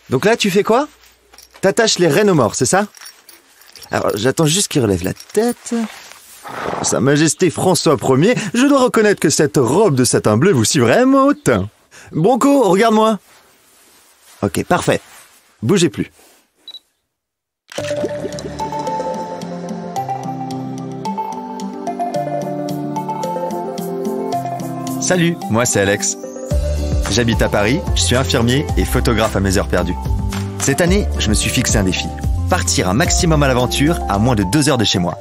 Donc là, tu fais quoi? T'attaches les rênes aux morts, c'est ça? Alors, j'attends juste qu'il relève la tête. Sa Majesté François Ier, je dois reconnaître que cette robe de satin bleu vous sied vraiment au teint. Bronco, regarde-moi. Ok, parfait. Bougez plus. Salut, moi c'est Alex. J'habite à Paris, je suis infirmier et photographe à mes heures perdues. Cette année, je me suis fixé un défi. Partir un maximum à l'aventure à moins de 2 heures de chez moi.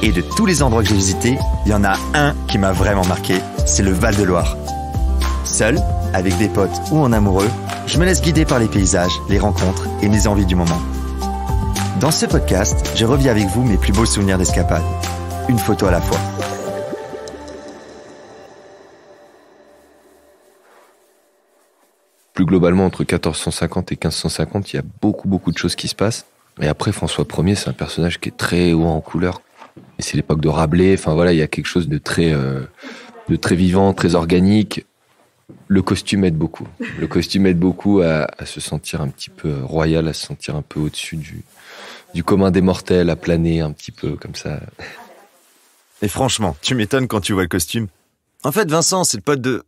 Et de tous les endroits que j'ai visités, il y en a un qui m'a vraiment marqué, c'est le Val-de-Loire. Seul, avec des potes ou en amoureux, je me laisse guider par les paysages, les rencontres et mes envies du moment. Dans ce podcast, je revis avec vous mes plus beaux souvenirs d'escapade. Une photo à la fois. Plus globalement, entre 1450 et 1550, il y a beaucoup de choses qui se passent. Et après, François Ier, c'est un personnage qui est très haut en couleur. Et c'est l'époque de Rabelais. Enfin voilà, il y a quelque chose de très vivant, très organique. Le costume aide beaucoup. Le costume aide beaucoup à se sentir un petit peu royal, à se sentir un peu au-dessus du commun des mortels, à planer un petit peu comme ça. Et franchement, tu m'étonnes quand tu vois le costume. En fait, Vincent, c'est le pote de...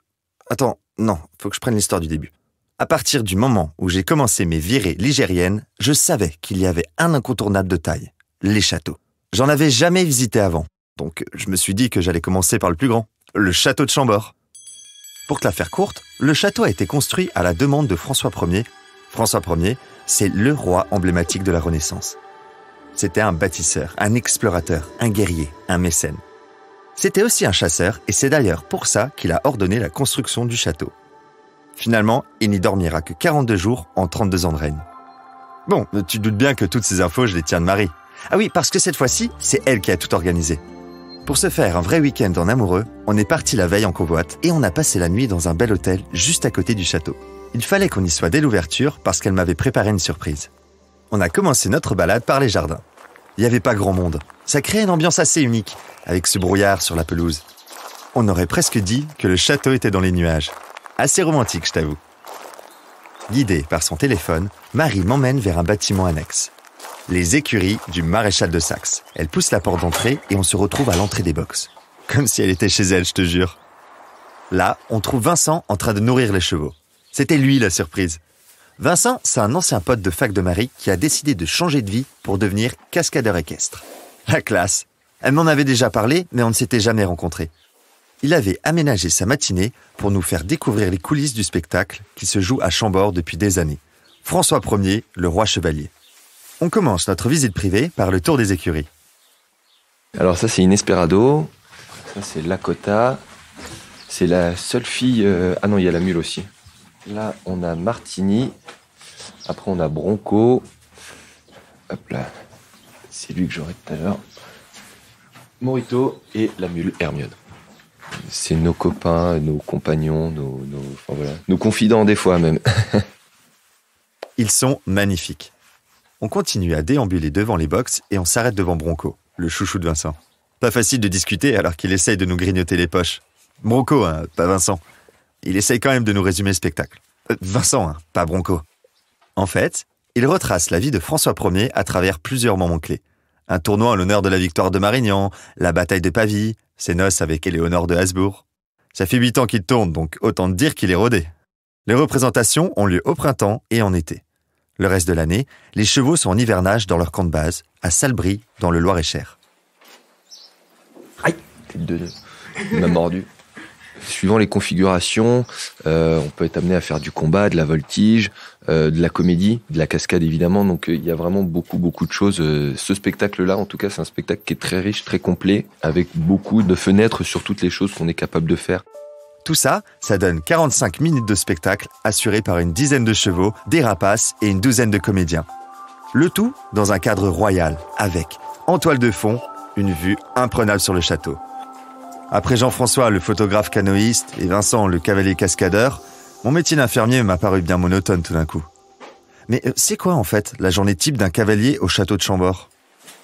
Attends, non, faut que je prenne l'histoire du début. À partir du moment où j'ai commencé mes virées ligériennes, je savais qu'il y avait un incontournable de taille, les châteaux. J'en avais jamais visité avant, donc je me suis dit que j'allais commencer par le plus grand, le château de Chambord. Pour te la faire courte, le château a été construit à la demande de François Ier. François Ier, c'est le roi emblématique de la Renaissance. C'était un bâtisseur, un explorateur, un guerrier, un mécène. C'était aussi un chasseur, et c'est d'ailleurs pour ça qu'il a ordonné la construction du château. Finalement, il n'y dormira que 42 jours en 32 ans de règne. Bon, tu te doutes bien que toutes ces infos, je les tiens de Marie. Ah oui, parce que cette fois-ci, c'est elle qui a tout organisé. Pour se faire un vrai week-end en amoureux, on est parti la veille en convoite et on a passé la nuit dans un bel hôtel juste à côté du château. Il fallait qu'on y soit dès l'ouverture parce qu'elle m'avait préparé une surprise. On a commencé notre balade par les jardins. Il n'y avait pas grand monde. Ça créait une ambiance assez unique, avec ce brouillard sur la pelouse. On aurait presque dit que le château était dans les nuages. Assez romantique, je t'avoue. Guidée par son téléphone, Marie m'emmène vers un bâtiment annexe. Les écuries du maréchal de Saxe. Elle pousse la porte d'entrée et on se retrouve à l'entrée des boxes. Comme si elle était chez elle, je te jure. Là, on trouve Vincent en train de nourrir les chevaux. C'était lui la surprise. Vincent, c'est un ancien pote de fac de Marie qui a décidé de changer de vie pour devenir cascadeur équestre. La classe. Elle m'en avait déjà parlé, mais on ne s'était jamais rencontrés. Il avait aménagé sa matinée pour nous faire découvrir les coulisses du spectacle qui se joue à Chambord depuis des années. François Ier, le roi chevalier. On commence notre visite privée par le tour des écuries. Alors ça, c'est Inesperado. Ça, c'est Lakota. C'est la seule fille... Ah non, il y a la mule aussi. Là, on a Martini. Après, on a Bronco. Hop là. C'est lui que j'aurai tout à l'heure. Morito et la mule Hermione. C'est nos copains, nos compagnons, enfin voilà, nos confidents des fois même. Ils sont magnifiques. On continue à déambuler devant les box et on s'arrête devant Bronco, le chouchou de Vincent. Pas facile de discuter alors qu'il essaye de nous grignoter les poches. Bronco, hein, pas Vincent. Il essaye quand même de nous résumer le spectacle. Vincent, hein, pas Bronco. En fait, il retrace la vie de François Ier à travers plusieurs moments clés. Un tournoi en l'honneur de la victoire de Marignan, la bataille de Pavie, ses noces avec Éléonore de Habsbourg. Ça fait 8 ans qu'il tourne, donc autant te dire qu'il est rodé. Les représentations ont lieu au printemps et en été. Le reste de l'année, les chevaux sont en hivernage dans leur camp de base, à Salbris, dans le Loir-et-Cher. Aïe, il m'a mordu. Suivant les configurations, on peut être amené à faire du combat, de la voltige, de la comédie, de la cascade évidemment. Donc il y a vraiment beaucoup de choses. Ce spectacle-là, en tout cas, c'est un spectacle qui est très riche, très complet, avec beaucoup de fenêtres sur toutes les choses qu'on est capable de faire. Tout ça, ça donne 45 minutes de spectacle assuré par une dizaine de chevaux, des rapaces et une douzaine de comédiens. Le tout dans un cadre royal, avec, en toile de fond, une vue imprenable sur le château. Après Jean-François, le photographe canoïste, et Vincent, le cavalier cascadeur, mon métier d'infirmier m'a paru bien monotone tout d'un coup. Mais c'est quoi en fait la journée type d'un cavalier au château de Chambord ?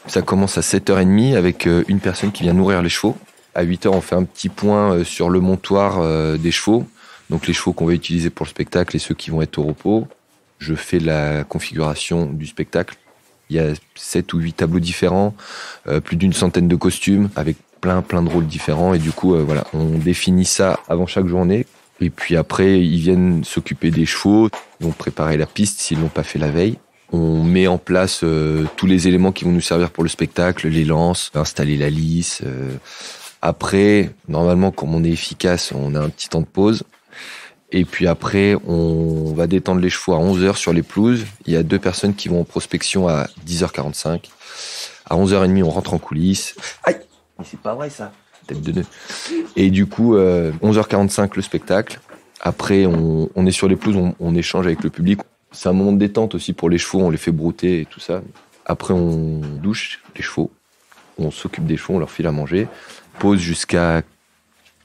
Ça commence à 7h30 avec une personne qui vient nourrir les chevaux. À 8h, on fait un petit point sur le montoir des chevaux. Donc les chevaux qu'on va utiliser pour le spectacle et ceux qui vont être au repos. Je fais la configuration du spectacle. Il y a 7 ou 8 tableaux différents, plus d'une centaine de costumes avec plein de rôles différents. Et du coup, voilà, on définit ça avant chaque journée. Et puis après, ils viennent s'occuper des chevaux. Ils vont préparer la piste s'ils l'ont pas fait la veille. On met en place tous les éléments qui vont nous servir pour le spectacle, les lances, installer la lisse. Après, normalement, comme on est efficace, on a un petit temps de pause. Et puis après, on va détendre les chevaux à 11h sur les pelouses. Il y a 2 personnes qui vont en prospection à 10h45. À 11h30, on rentre en coulisses. Aïe! Mais c'est pas vrai, ça! Tête de nœud. Et du coup, 11h45, le spectacle. Après, on est sur les pelouses, on échange avec le public. C'est un moment de détente aussi pour les chevaux, on les fait brouter et tout ça. Après, on douche les chevaux. On s'occupe des chevaux, on leur file à manger. Pause jusqu'à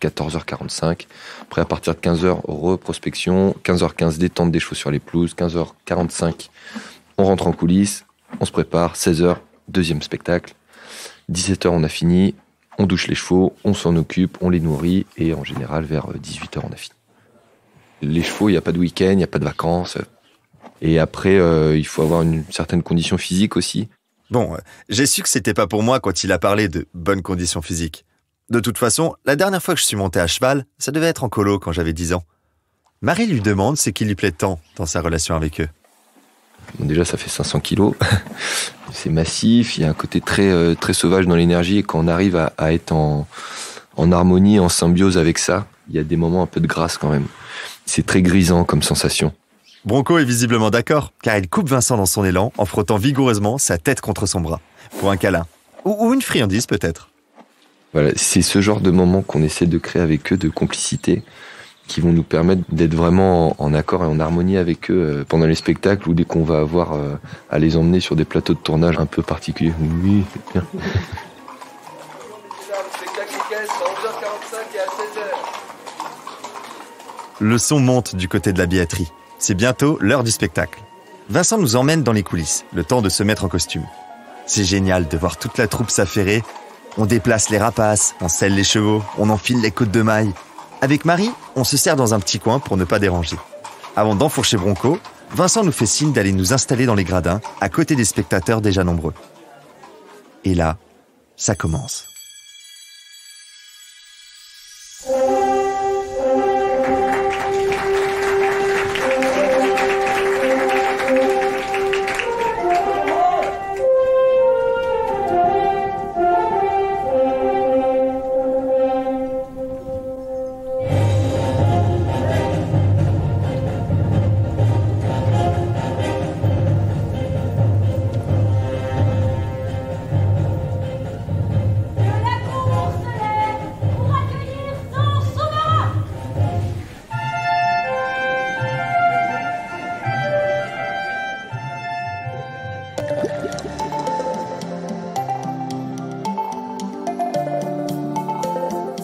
14h45. Après, à partir de 15h, reprospection. 15h15, détente des chevaux sur les pelouses. 15h45, on rentre en coulisses. On se prépare. 16h, deuxième spectacle. 17h, on a fini. On douche les chevaux, on s'en occupe, on les nourrit. Et en général, vers 18h, on a fini. Les chevaux, il n'y a pas de week-end, il n'y a pas de vacances. Et après, il faut avoir une certaine condition physique aussi. Bon, j'ai su que c'était pas pour moi quand il a parlé de bonnes conditions physiques. De toute façon, la dernière fois que je suis monté à cheval, ça devait être en colo quand j'avais 10 ans. Marie lui demande ce qui lui plaît tant dans sa relation avec eux. Bon, déjà, ça fait 500 kilos. C'est massif, il y a un côté très sauvage dans l'énergie. Et quand on arrive à être en harmonie, en symbiose avec ça, il y a des moments un peu de grâce quand même. C'est très grisant comme sensation. Bronco est visiblement d'accord, car il coupe Vincent dans son élan en frottant vigoureusement sa tête contre son bras, pour un câlin. Ou une friandise peut-être. Voilà, c'est ce genre de moments qu'on essaie de créer avec eux, de complicité, qui vont nous permettre d'être vraiment en accord et en harmonie avec eux pendant les spectacles ou dès qu'on va avoir à les emmener sur des plateaux de tournage un peu particuliers. Oui, c'est bien. Le spectacle est à 11h45 et à 16h. Le son monte du côté de la billetterie. C'est bientôt l'heure du spectacle. Vincent nous emmène dans les coulisses, le temps de se mettre en costume. C'est génial de voir toute la troupe s'affairer. On déplace les rapaces, on selle les chevaux, on enfile les côtes de mailles. Avec Marie, on se serre dans un petit coin pour ne pas déranger. Avant d'enfourcher Bronco, Vincent nous fait signe d'aller nous installer dans les gradins, à côté des spectateurs déjà nombreux. Et là, ça commence.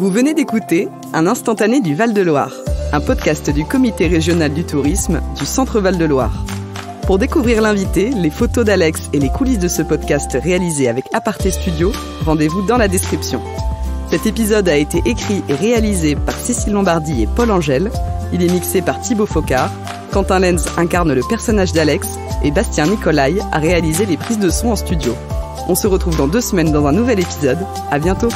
Vous venez d'écouter Un instantané du Val-de-Loire, un podcast du Comité régional du tourisme du Centre Val-de-Loire. Pour découvrir l'invité, les photos d'Alex et les coulisses de ce podcast réalisé avec Aparté Studio, rendez-vous dans la description. Cet épisode a été écrit et réalisé par Cécile Lombardi et Paul Angèle. Il est mixé par Thibaut Focard. Quentin Lenz incarne le personnage d'Alex et Bastien Nicolai a réalisé les prises de son en studio. On se retrouve dans 2 semaines dans un nouvel épisode. À bientôt!